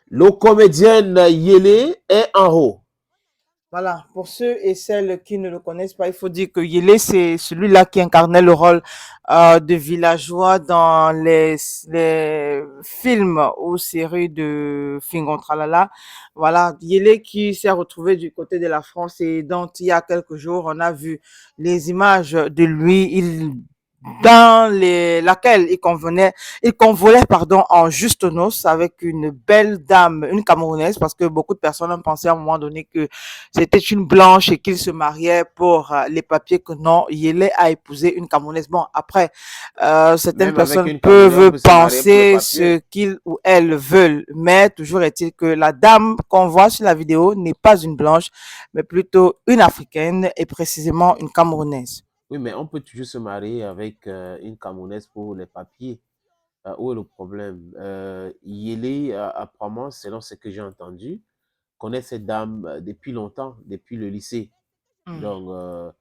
Le comédienne Yélé est en haut. Voilà, pour ceux et celles qui ne le connaissent pas, il faut dire que Yélé, c'est celui-là qui incarnait le rôle de villageois dans les films ou séries de Fingon Tralala. Voilà, Yélé qui s'est retrouvé du côté de la France et dont il y a quelques jours, on a vu les images de lui. Dans laquelle il convolait, pardon, en juste noces avec une belle dame, une Camerounaise, parce que beaucoup de personnes ont pensé à un moment donné que c'était une blanche et qu'il se mariait pour les papiers, que non, Yélé a épousé une Camerounaise. Bon, après, certaines Même avec personnes une Camerounais, on peuvent peut se marier pour le penser papier. ce qu'ils ou elles veulent, mais toujours est-il que la dame qu'on voit sur la vidéo n'est pas une blanche, mais plutôt une africaine et précisément une Camerounaise. Oui, mais on peut toujours se marier avec une Camerounaise pour les papiers. Où est le problème? Yélé, apparemment, selon ce que j'ai entendu, connaît cette dame depuis longtemps, depuis le lycée. Hmm. Donc,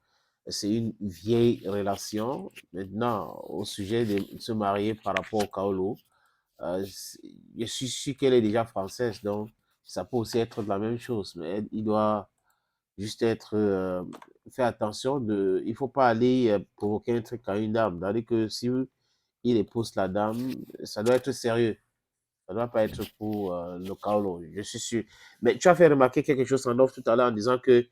c'est une vieille relation. Maintenant, au sujet de se marier par rapport au Kaolo, je suis sûr qu'elle est déjà française, donc ça peut aussi être de la même chose. Mais il doit juste être fait attention il ne faut pas aller provoquer un truc à une dame. C'est-à-dire que si il épouse la dame, ça doit être sérieux. Ça ne doit pas être pour le Kaolo, je suis sûr. Mais tu as fait remarquer quelque chose en off tout à l'heure en disant que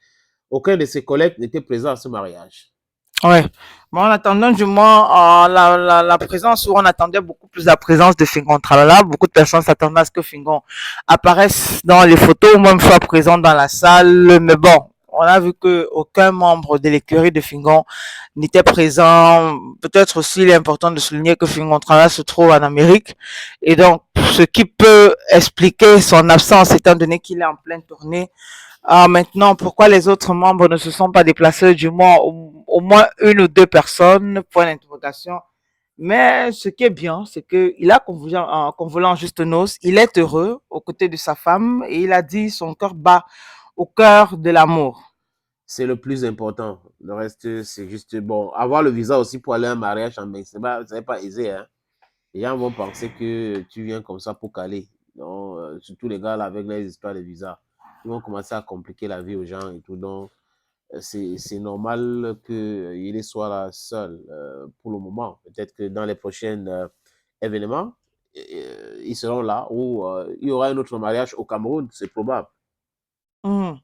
aucun de ses collègues n'était présent à ce mariage. Ouais. Bon, en attendant du moins la présence, où on attendait beaucoup plus la présence de Fingon Tralala, beaucoup de personnes s'attendaient à ce que Fingon apparaisse dans les photos ou même soit présent dans la salle. Mais bon, on a vu que aucun membre de l'écurie de Fingon n'était présent. Peut-être aussi, il est important de souligner que Fingon Tralala se trouve en Amérique. Et donc, ce qui peut expliquer son absence, étant donné qu'il est en pleine tournée. Maintenant, pourquoi les autres membres ne se sont pas déplacés, du moins au moins une ou deux personnes, point d'interrogation. Mais ce qui est bien, c'est qu'il a convolé en juste noces, il est heureux aux côtés de sa femme et il a dit son cœur bat au cœur de l'amour. C'est le plus important. Le reste, c'est juste bon. Avoir le visa aussi pour aller à un mariage en Mexique, c'est pas aisé. Hein. Les gens vont penser que tu viens comme ça pour caler. Donc, surtout les gars là, avec les histoires de visa. Ils vont commencer à compliquer la vie aux gens et tout. Donc, c'est normal qu'il soit là seul pour le moment. Peut-être que dans les prochains événements, ils seront là ou il y aura un autre mariage au Cameroun, c'est probable. Mhm.